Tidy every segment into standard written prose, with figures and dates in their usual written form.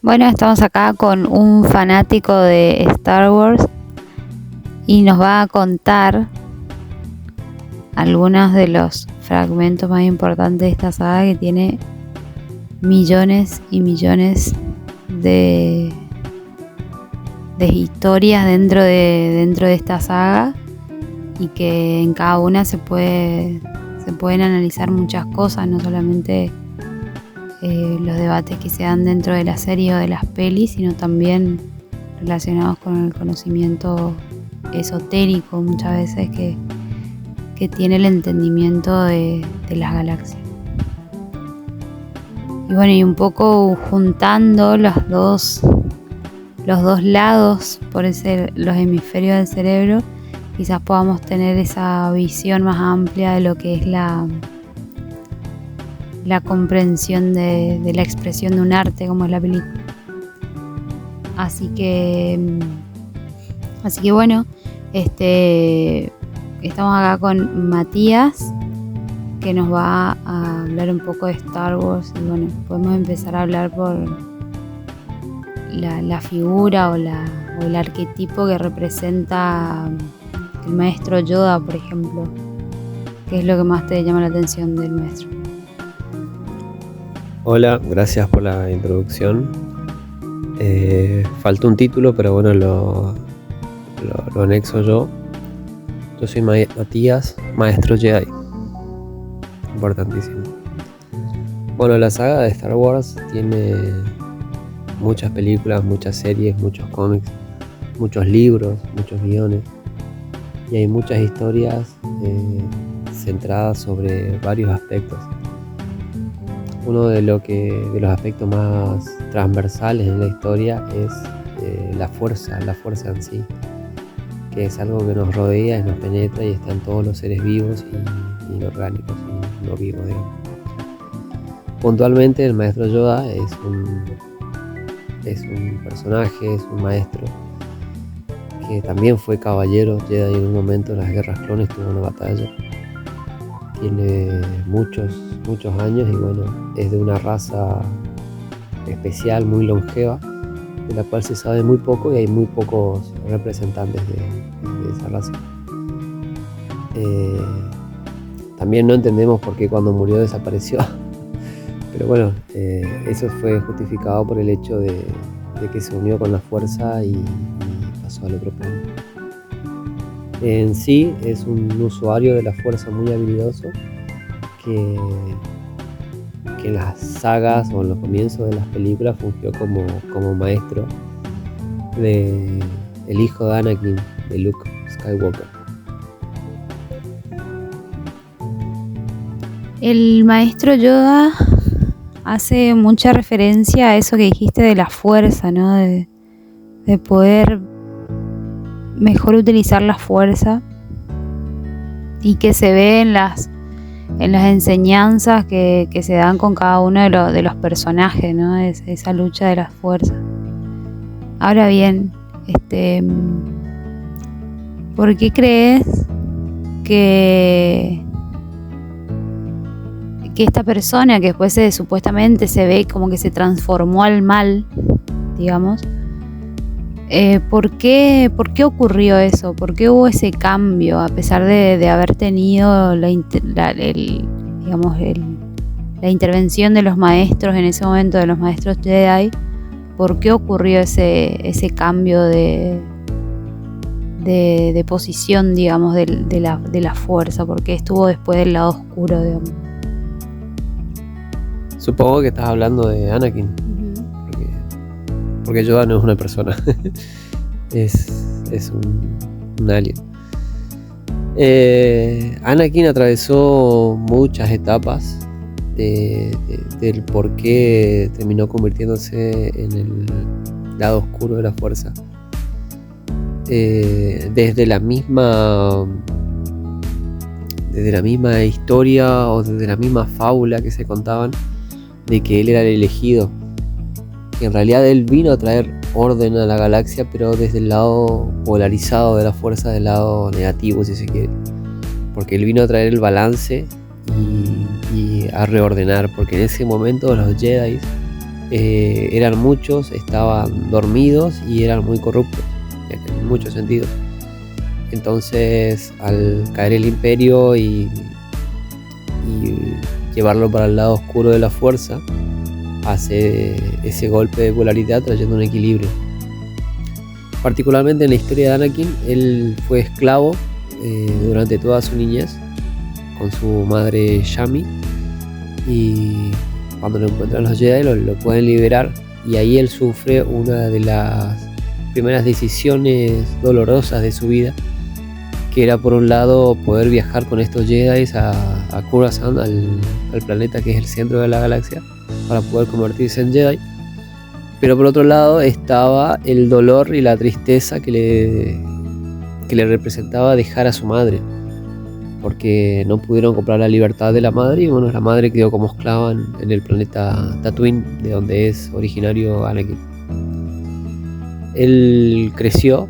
Bueno, estamos acá con un fanático de Star Wars y nos va a contar algunos de los fragmentos más importantes de esta saga, que tiene millones y millones de historias dentro de esta saga, y que en cada una se pueden analizar muchas cosas, no solamente los debates que se dan dentro de la serie o de las pelis, sino también relacionados con el conocimiento esotérico muchas veces que tiene el entendimiento de las galaxias. Y bueno, y un poco juntando los dos lados, los hemisferios del cerebro, quizás podamos tener esa visión más amplia de lo que es la comprensión de la expresión de un arte como es la película. Así que bueno, estamos acá con Matías, que nos va a hablar un poco de Star Wars. Y bueno, podemos empezar a hablar por la figura o el arquetipo que representa el maestro Yoda, por ejemplo. ¿Qué es lo que más te llama la atención del maestro? Hola, gracias por la introducción. Faltó un título, pero bueno, lo anexo yo. Yo soy Matías, maestro Jedi. Importantísimo. Bueno, la saga de Star Wars tiene muchas películas, muchas series, muchos cómics, muchos libros, muchos guiones, y hay muchas historias centradas sobre varios aspectos. Uno de los aspectos más transversales en la historia es la fuerza en sí, que es algo que nos rodea y nos penetra y está en todos los seres vivos y inorgánicos y no vivos, digamos. Puntualmente, el maestro Yoda es un personaje, es un maestro que también fue caballero Jedi en un momento de las guerras clones, tuvo una batalla. Tiene muchos años y bueno, es de una raza especial, muy longeva, de la cual se sabe muy poco y hay muy pocos representantes de esa raza. También no entendemos por qué cuando murió desapareció, pero bueno, eso fue justificado por el hecho de que se unió con la fuerza y pasó al otro plano. En sí es un usuario de la fuerza muy habilidoso que en las sagas o en los comienzos de las películas fungió como maestro de el hijo de Anakin, de Luke Skywalker. El maestro Yoda hace mucha referencia a eso que dijiste de la fuerza, ¿no? De poder mejor utilizar la fuerza, y que se ve en las enseñanzas que se dan con cada uno de los personajes, ¿no? Esa lucha de las fuerzas. Ahora bien, ¿por qué crees que esta persona, que después supuestamente se ve como que se transformó al mal, digamos, ¿por qué ocurrió eso? ¿Por qué hubo ese cambio a pesar de haber tenido la intervención de los maestros en ese momento, de los maestros Jedi? ¿Por qué ocurrió ese cambio de posición, digamos, de la fuerza? ¿Por qué estuvo después del lado oscuro, digamos? Supongo que estás hablando de Anakin. Porque Yoda no es una persona, es un alien. Anakin atravesó muchas etapas del por qué terminó convirtiéndose en el lado oscuro de la fuerza. Desde la misma historia o desde la misma fábula que se contaban de que él era el elegido. En realidad él vino a traer orden a la galaxia, pero desde el lado polarizado de la fuerza, del lado negativo, si se quiere, porque él vino a traer el balance y a reordenar, porque en ese momento los Jedi eran muchos, estaban dormidos y eran muy corruptos en muchos sentidos. Entonces, al caer el imperio y llevarlo para el lado oscuro de la fuerza, hace ese golpe de polaridad trayendo un equilibrio. Particularmente en la historia de Anakin, él fue esclavo durante toda su niñez con su madre Shami, y cuando lo encuentran los Jedi lo pueden liberar, y ahí él sufre una de las primeras decisiones dolorosas de su vida, que era por un lado poder viajar con estos Jedi a Coruscant, al planeta que es el centro de la galaxia, para poder convertirse en Jedi. Pero por otro lado estaba el dolor y la tristeza que le representaba dejar a su madre, porque no pudieron comprar la libertad de la madre, y bueno, la madre quedó como esclava en el planeta Tatooine, de donde es originario Anakin. Él creció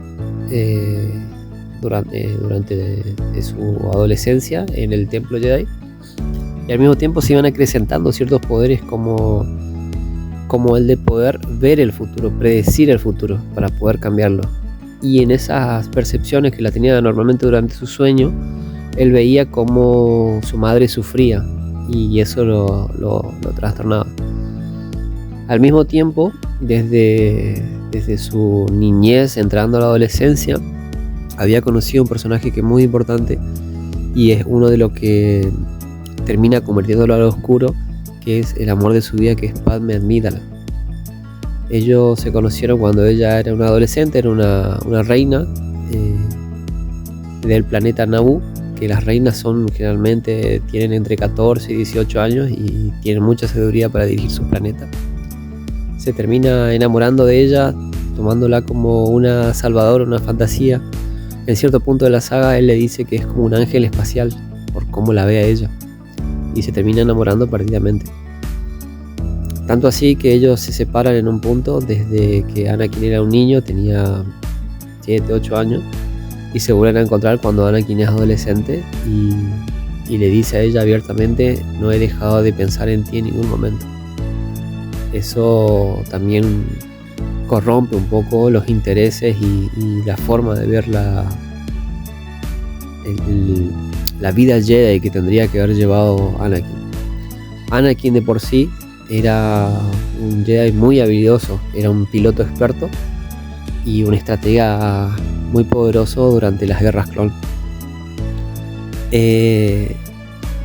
durante su adolescencia en el templo Jedi, y al mismo tiempo se iban acrecentando ciertos poderes como el de poder ver el futuro, predecir el futuro para poder cambiarlo. Y en esas percepciones que la tenía normalmente durante su sueño, él veía cómo su madre sufría, y eso lo trastornaba. Al mismo tiempo, desde su niñez entrando a la adolescencia, había conocido un personaje que es muy importante, y es uno de los que termina convirtiéndolo al oscuro, que es el amor de su vida, que es Padme Amidala. Ellos se conocieron cuando ella era una adolescente, era una reina del planeta Naboo, que las reinas generalmente tienen entre 14 y 18 años y tienen mucha sabiduría para dirigir su planeta. Se termina enamorando de ella, tomándola como una salvadora, una fantasía. En cierto punto de la saga él le dice que es como un ángel espacial por cómo la ve a ella, y se termina enamorando perdidamente. Tanto así que ellos se separan en un punto, desde que Anakin era un niño, tenía 7, 8 años, y se vuelven a encontrar cuando Anakin es adolescente, y le dice a ella abiertamente: no he dejado de pensar en ti en ningún momento. Eso también corrompe un poco los intereses y la forma de ver la vida Jedi que tendría que haber llevado Anakin. Anakin de por sí era un Jedi muy habilidoso, era un piloto experto y un estratega muy poderoso durante las guerras clon.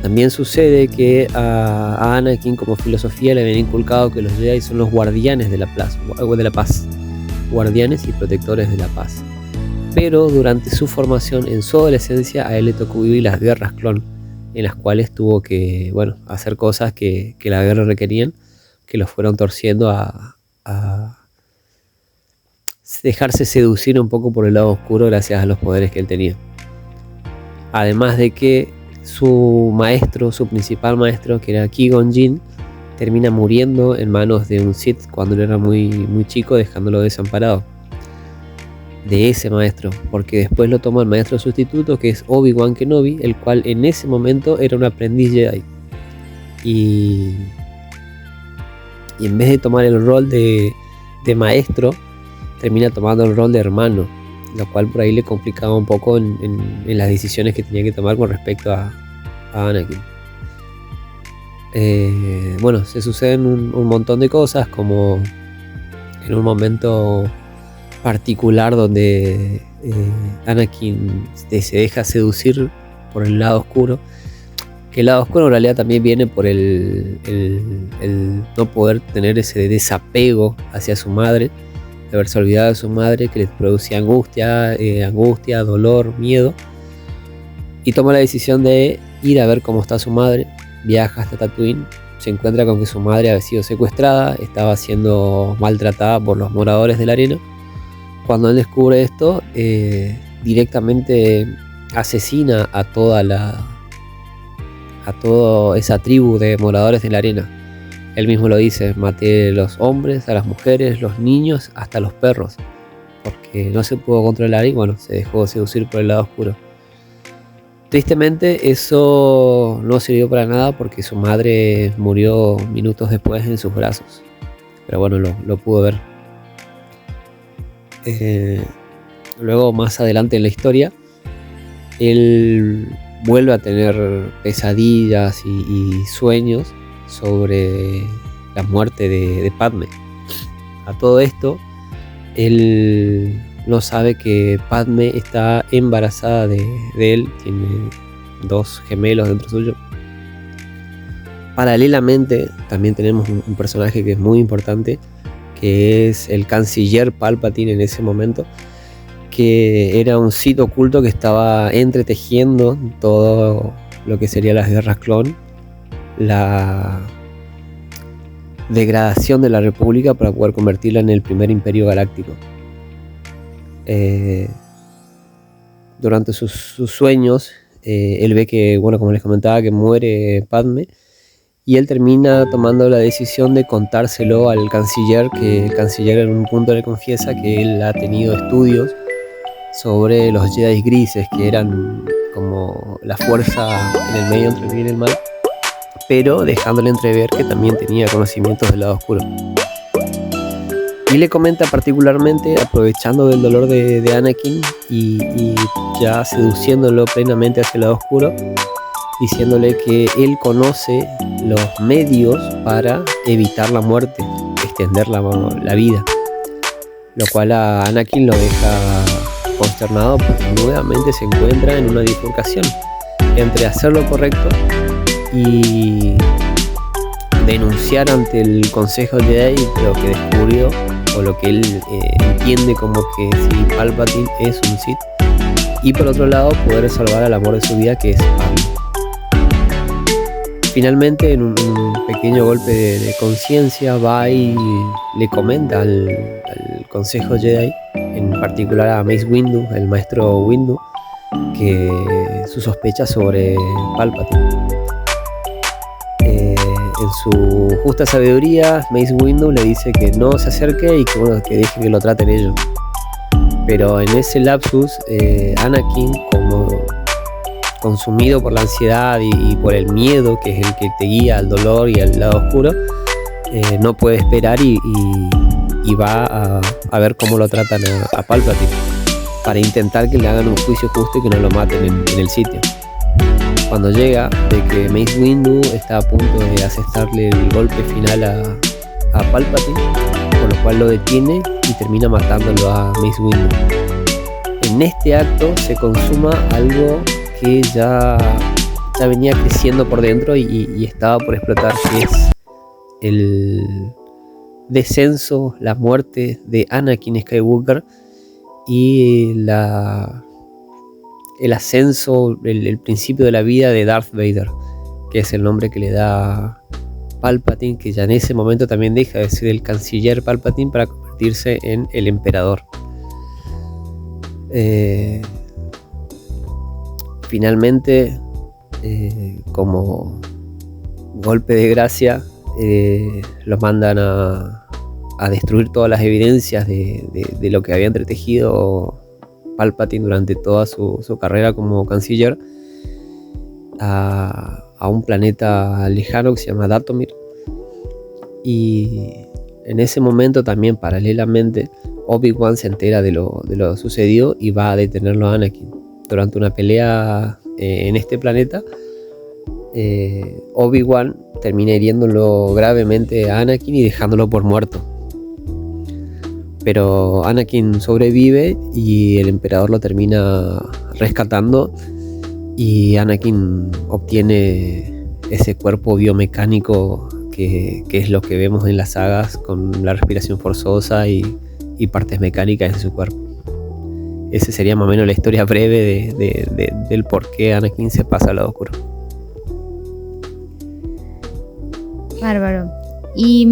También sucede que a Anakin, como filosofía, le habían inculcado que los Jedi son los guardianes de la paz, guardianes y protectores de la paz. Pero durante su formación, en su adolescencia, a él le tocó vivir las guerras clon, en las cuales tuvo que hacer cosas que la guerra requerían, que los fueron torciendo a dejarse seducir un poco por el lado oscuro gracias a los poderes que él tenía. Además de que su principal maestro, que era Qui-Gon Jinn, termina muriendo en manos de un Sith cuando él era muy, muy chico, dejándolo desamparado de ese maestro, porque después lo toma el maestro sustituto, que es Obi-Wan Kenobi, el cual en ese momento era un aprendiz Jedi, y en vez de tomar el rol de maestro, termina tomando el rol de hermano, lo cual por ahí le complicaba un poco en las decisiones que tenía que tomar con respecto a Anakin. Se suceden un montón de cosas, como en un momento particular donde Anakin se deja seducir por el lado oscuro, que el lado oscuro en realidad también viene por el no poder tener ese desapego hacia su madre, de haberse olvidado de su madre, que le producía angustia, dolor, miedo, y toma la decisión de ir a ver cómo está su madre. Viaja hasta Tatooine, se encuentra con que su madre había sido secuestrada, estaba siendo maltratada por los moradores de la arena. Cuando él descubre esto, directamente asesina a toda esa tribu de moradores de la arena. Él mismo lo dice: maté a los hombres, a las mujeres, los niños, hasta los perros, porque no se pudo controlar y se dejó seducir por el lado oscuro. Tristemente eso no sirvió para nada, porque su madre murió minutos después en sus brazos. pero bueno, lo pudo ver. Luego, más adelante en la historia, él vuelve a tener pesadillas y sueños sobre la muerte de Padme. A todo esto, él no sabe que Padme está embarazada de él, tiene 2 gemelos dentro suyo. Paralelamente, también tenemos un personaje que es muy importante, que es el canciller Palpatine en ese momento, que era un Sith oculto que estaba entretejiendo todo lo que serían las guerras clon, la degradación de la República para poder convertirla en el primer imperio galáctico. Durante sus sueños, él ve que, bueno, como les comentaba, que muere Padme, y él termina tomando la decisión de contárselo al canciller, que el canciller en un punto le confiesa que él ha tenido estudios sobre los Jedi grises, que eran como la fuerza en el medio entre el bien y el mal, pero dejándole entrever que también tenía conocimientos del lado oscuro. Y le comenta particularmente, aprovechando del dolor de Anakin y ya seduciéndolo plenamente hacia el lado oscuro, diciéndole que él conoce los medios para evitar la muerte, extender la vida, lo cual a Anakin lo deja consternado porque nuevamente se encuentra en una bifurcación entre hacer lo correcto y denunciar ante el Consejo Jedi lo que descubrió, o lo que él entiende como que si Palpatine es un Sith, y por otro lado poder salvar al amor de su vida, que es Padme. Finalmente, en un pequeño golpe de conciencia, va y le comenta al Consejo Jedi, en particular a Mace Windu, el maestro Windu, que sus sospechas sobre Palpatine. En su justa sabiduría, Mace Windu le dice que no se acerque y que, bueno, que deje que lo traten ellos. Pero en ese lapsus, Anakin, como consumido por la ansiedad y por el miedo, que es el que te guía al dolor y al lado oscuro, no puede esperar y va a ver cómo lo tratan a Palpatine, para intentar que le hagan un juicio justo y que no lo maten en el sitio. Cuando llega, de que Mace Windu está a punto de asestarle el golpe final a Palpatine, con lo cual lo detiene y termina matándolo a Mace Windu. En este acto se consuma algo que ya venía creciendo por dentro y estaba por explotar, que es el descenso, la muerte de Anakin Skywalker y el ascenso, el principio de la vida de Darth Vader, que es el nombre que le da Palpatine, que ya en ese momento también deja de ser el canciller Palpatine para convertirse en el emperador. Finalmente, como golpe de gracia, los mandan a destruir todas las evidencias de lo que había entretejido Palpatine durante toda su carrera como canciller, a un planeta lejano que se llama Dathomir. Y en ese momento también, paralelamente, Obi-Wan se entera de lo sucedido y va a detenerlo a Anakin. Durante una pelea en este planeta, Obi-Wan termina hiriéndolo gravemente a Anakin y dejándolo por muerto. Pero Anakin sobrevive y el emperador lo termina rescatando, y Anakin obtiene ese cuerpo biomecánico que es lo que vemos en las sagas, con la respiración forzosa y partes mecánicas en su cuerpo. Esa sería más o menos la historia breve del por qué Anakin se pasa al lado oscuro. Bárbaro. Y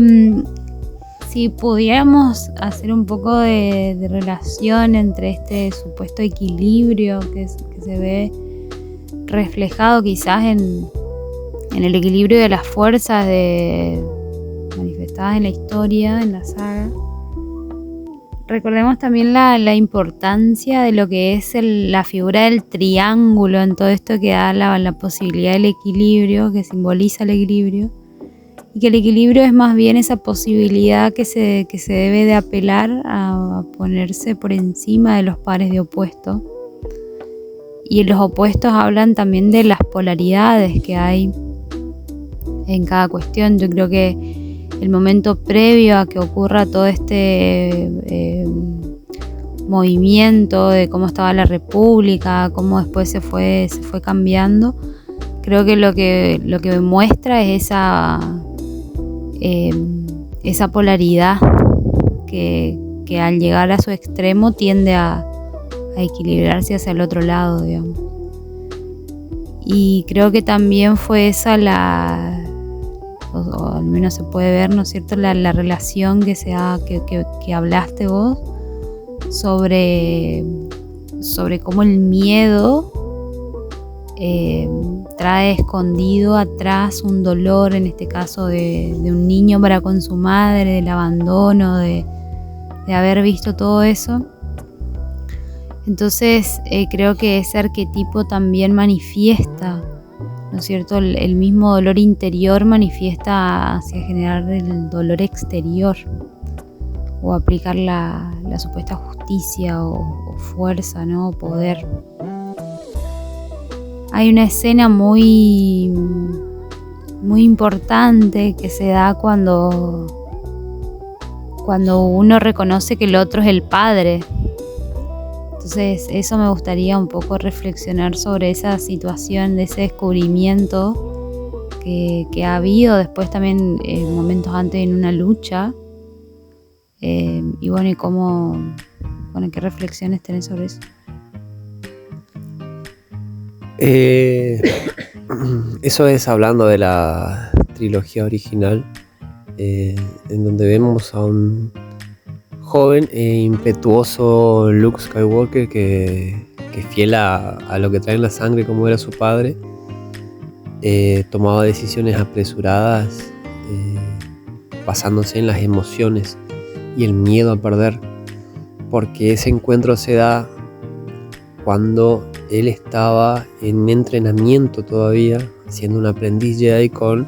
si pudiéramos hacer un poco de relación entre este supuesto equilibrio que se ve reflejado quizás en el equilibrio de las fuerzas manifestadas en la historia, en la saga. Recordemos también la importancia de lo que es la figura del triángulo en todo esto, que da la posibilidad del equilibrio, que simboliza el equilibrio. y que el equilibrio es más bien esa posibilidad que se debe de apelar a ponerse por encima de los pares de opuestos. Y los opuestos hablan también de las polaridades que hay en cada cuestión. Yo creo que el momento previo a que ocurra todo este movimiento de cómo estaba la República, cómo después se fue cambiando, creo que lo que muestra es esa polaridad que al llegar a su extremo tiende a equilibrarse hacia el otro lado, digamos. Y creo que también fue esa o al menos se puede ver, ¿no es cierto?, la relación que hablaste vos sobre cómo el miedo trae escondido atrás un dolor, en este caso de un niño para con su madre, del abandono, de haber visto todo eso. Entonces creo que ese arquetipo también manifiesta, ¿no es cierto?, el mismo dolor interior manifiesta hacia generar el dolor exterior o aplicar la supuesta justicia o fuerza, ¿no?, o poder. Hay una escena muy, muy importante que se da cuando uno reconoce que el otro es el padre. Entonces eso me gustaría un poco reflexionar sobre esa situación, de ese descubrimiento que ha habido después también momentos antes en una lucha, y bueno, y cómo, bueno, qué reflexiones tenés sobre eso. Eso es hablando de la trilogía original, en donde vemos a un joven e impetuoso Luke Skywalker que fiel a lo que trae en la sangre, como era su padre, tomaba decisiones apresuradas, basándose en las emociones y el miedo a perder, porque ese encuentro se da cuando él estaba en entrenamiento todavía, siendo un aprendiz Jedi con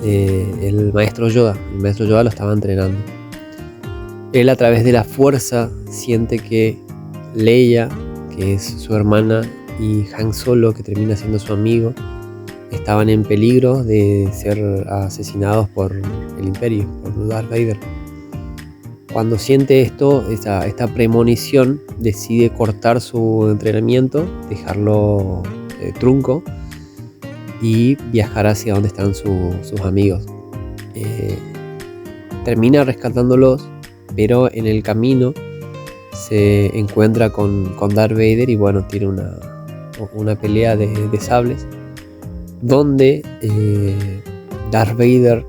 el maestro Yoda. El maestro Yoda lo estaba entrenando. Él, a través de la fuerza, siente que Leia, que es su hermana, y Han Solo, que termina siendo su amigo, estaban en peligro de ser asesinados por el Imperio, por Darth Vader. Cuando siente esto, esta premonición, decide cortar su entrenamiento, dejarlo trunco y viajar hacia donde están sus amigos. Termina rescatándolos, pero en el camino se encuentra con Darth Vader y bueno, tiene una pelea de sables, donde Darth Vader,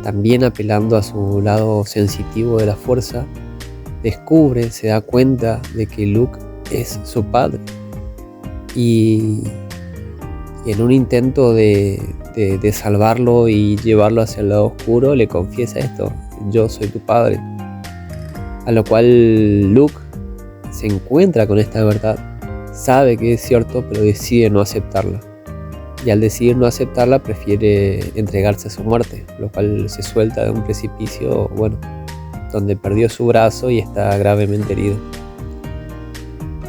también apelando a su lado sensitivo de la fuerza, se da cuenta de que Luke es su padre, y en un intento de salvarlo y llevarlo hacia el lado oscuro, le confiesa esto: yo soy tu padre. A lo cual Luke se encuentra con esta verdad, sabe que es cierto, pero decide no aceptarla. Y al decidir no aceptarla, prefiere entregarse a su muerte, lo cual se suelta de un precipicio, bueno, donde perdió su brazo y está gravemente herido.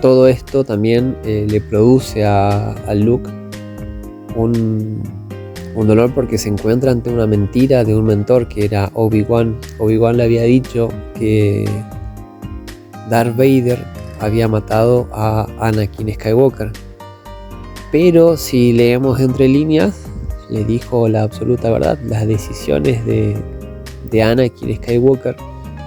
Todo esto también le produce a Luke un dolor, porque se encuentra ante una mentira de un mentor, que era Obi-Wan. Obi-Wan le había dicho que Darth Vader había matado a Anakin Skywalker. Pero si leemos entre líneas, le dijo la absoluta verdad. Las decisiones de Anakin Skywalker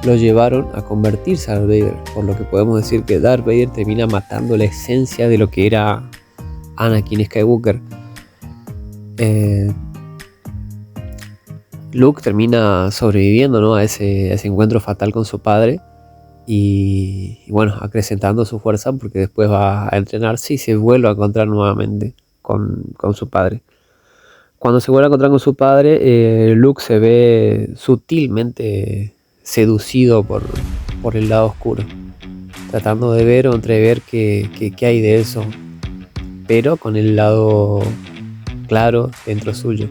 lo llevaron a convertirse a Darth Vader, por lo que podemos decir que Darth Vader termina matando la esencia de lo que era Anakin Skywalker. Luke termina sobreviviendo, ¿no?, a ese encuentro fatal con su padre, y bueno, acrecentando su fuerza, porque después va a entrenarse y se vuelve a encontrar nuevamente con su padre. Cuando se vuelve a encontrar con su padre, Luke se ve sutilmente seducido por el lado oscuro, tratando de ver o entrever qué hay de eso, pero con el lado claro dentro suyo.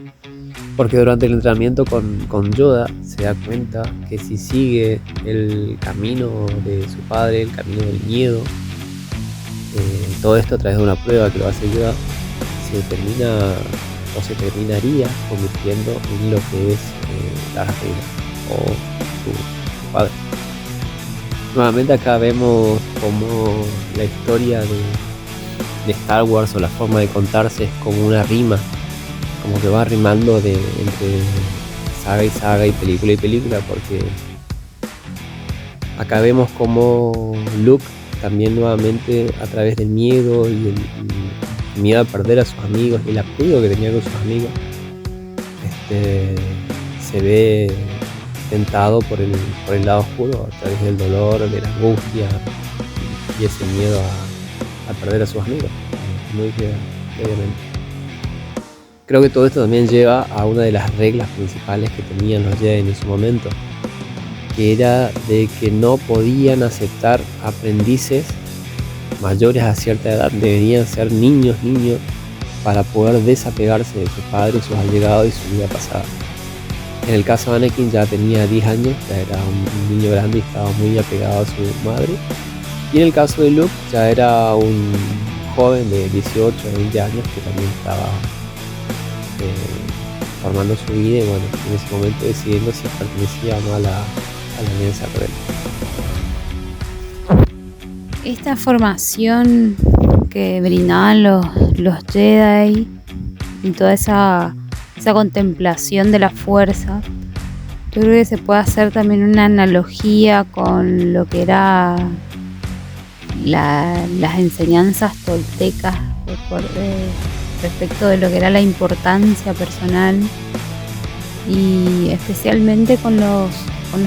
Porque durante el entrenamiento con Yoda se da cuenta que si sigue el camino de su padre, el camino del miedo, todo esto a través de una prueba que lo hace Yoda, se terminaría convirtiendo en lo que es Darth Vader o su padre. Nuevamente acá vemos como la historia de Star Wars, o la forma de contarse, es como una rima, como que va rimando entre saga y película, porque acá vemos como Luke también nuevamente, a través del miedo y el miedo a perder a sus amigos y el apego que tenía con sus amigos, se ve tentado por el lado oscuro, a través del dolor, de la angustia y ese miedo a perder a sus amigos, como dije previamente. Creo que todo esto también lleva a una de las reglas principales que tenían los Jedi en su momento, que era de que no podían aceptar aprendices mayores a cierta edad, deberían ser niños para poder desapegarse de sus padres, sus allegados y su vida pasada. En el caso de Anakin ya tenía 10 años, ya era un niño grande y estaba muy apegado a su madre. Y en el caso de Luke ya era un joven de 18 o 20 años que también estaba formando su vida y bueno, en ese momento decidiendo si pertenecía o no a la alianza rebelde. Esta formación que brindaban los Jedi y toda esa contemplación de la fuerza, yo creo que se puede hacer también una analogía con lo que era las enseñanzas toltecas respecto de lo que era la importancia personal y especialmente con los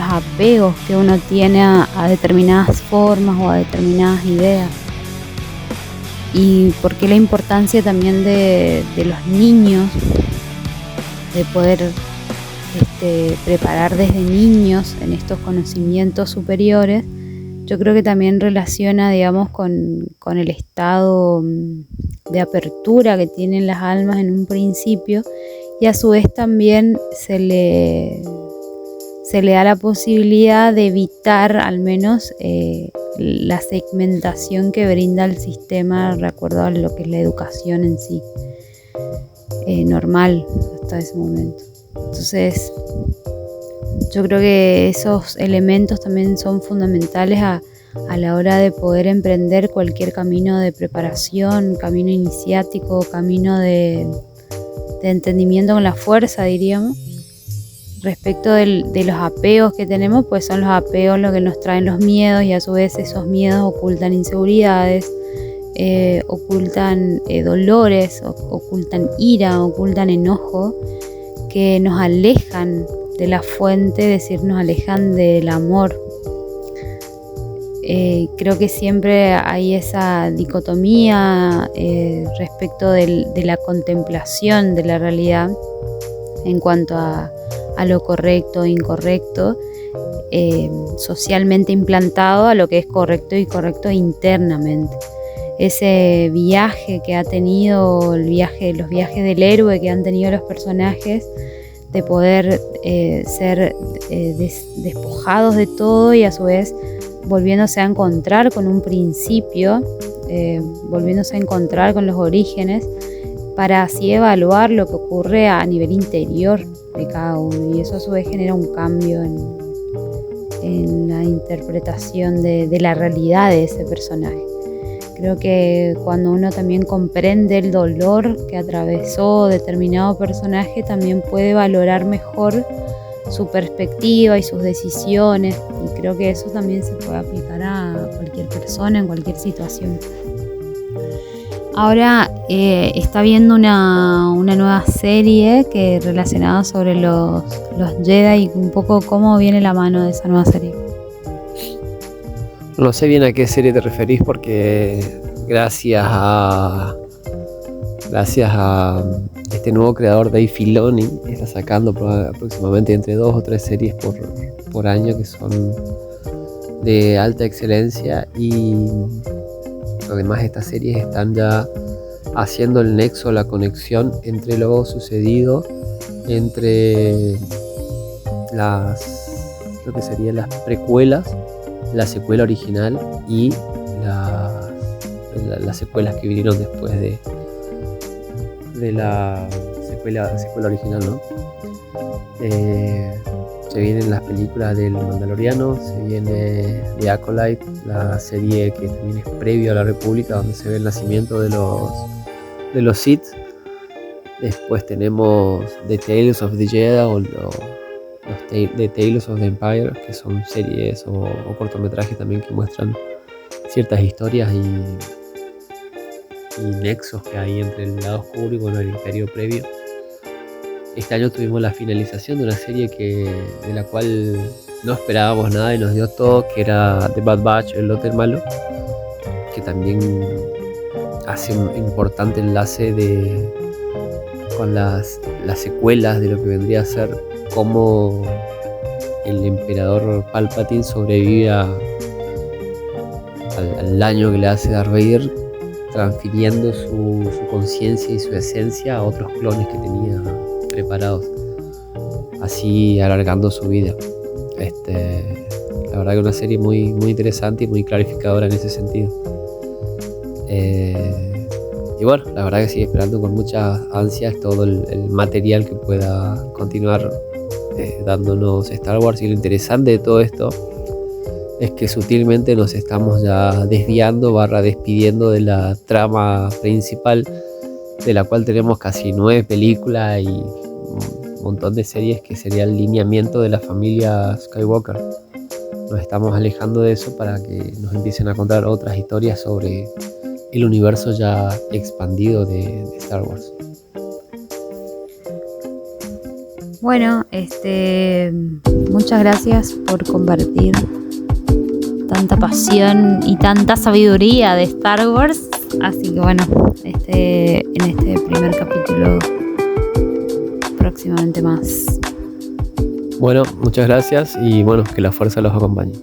apegos que uno tiene a determinadas formas o a determinadas ideas. Y por qué la importancia también de los niños, de poder preparar desde niños en estos conocimientos superiores. Yo creo que también relaciona, digamos, con el estado de apertura que tienen las almas en un principio, y a su vez también se le da la posibilidad de evitar al menos la segmentación que brinda el sistema de acuerdo a lo que es la educación en sí, normal hasta ese momento. Entonces yo creo que esos elementos también son fundamentales a la hora de poder emprender cualquier camino de preparación, camino iniciático, camino de entendimiento con la fuerza, diríamos. Respecto de los apegos que tenemos, pues son los apegos lo que nos traen los miedos, y a su vez esos miedos ocultan inseguridades, ocultan dolores, ocultan ira, ocultan enojo, que nos alejan de la fuente, es decir, nos alejan del amor. Creo que siempre hay esa dicotomía respecto de la contemplación de la realidad en cuanto a lo correcto e incorrecto, socialmente implantado a lo que es correcto y incorrecto internamente. Ese viaje que ha tenido, los viajes del héroe que han tenido los personajes, de poder ser despojados de todo y a su vez volviéndose a encontrar con un principio, volviéndose a encontrar con los orígenes, para así evaluar lo que ocurre a nivel interior de cada uno, y eso a su vez genera un cambio en la interpretación de la realidad de ese personaje. Creo que cuando uno también comprende el dolor que atravesó determinado personaje, también puede valorar mejor su perspectiva y sus decisiones, y creo que eso también se puede aplicar a cualquier persona en cualquier situación. Ahora está viendo una nueva serie que relacionada sobre los Jedi, y un poco cómo viene la mano de esa nueva serie. No sé bien a qué serie te referís, porque gracias a este nuevo creador, Dave Filoni, está sacando aproximadamente entre 2 o 3 series por año que son de alta excelencia, y además estas series están ya haciendo el nexo, la conexión entre lo sucedido entre lo que serían las precuelas, la secuela original y las secuelas que vinieron después de la secuela original, ¿no? Se vienen las películas del Mandaloriano, se viene The Acolyte, la serie que también es previo a la República, donde se ve el nacimiento de los Sith. Después tenemos The Tales of the Jedi The Tales of the Empire, que son series o cortometrajes también que muestran ciertas historias y nexos que hay entre el lado oscuro y el imperio previo. Este año tuvimos la finalización de una serie de la cual no esperábamos nada y nos dio todo, que era The Bad Batch, el lote malo, que también hace un importante enlace con las secuelas de lo que vendría a ser cómo el emperador Palpatine sobrevive al daño que le hace Darth Vader, transfiriendo su conciencia y su esencia a otros clones que tenía preparados, así alargando su vida. La verdad que una serie muy, muy interesante y muy clarificadora en ese sentido. Y bueno, la verdad que sigue esperando con muchas ansias todo el material que pueda continuar dándonos Star Wars. Y lo interesante de todo esto es que sutilmente nos estamos ya desviando / despidiendo de la trama principal, de la cual tenemos casi 9 películas y un montón de series, que sería el lineamiento de la familia Skywalker. Nos estamos alejando de eso para que nos empiecen a contar otras historias sobre el universo ya expandido de Star Wars. Bueno, muchas gracias por compartir tanta pasión y tanta sabiduría de Star Wars. Así que bueno, en este primer capítulo, próximamente más. Bueno, muchas gracias y bueno, que la fuerza los acompañe.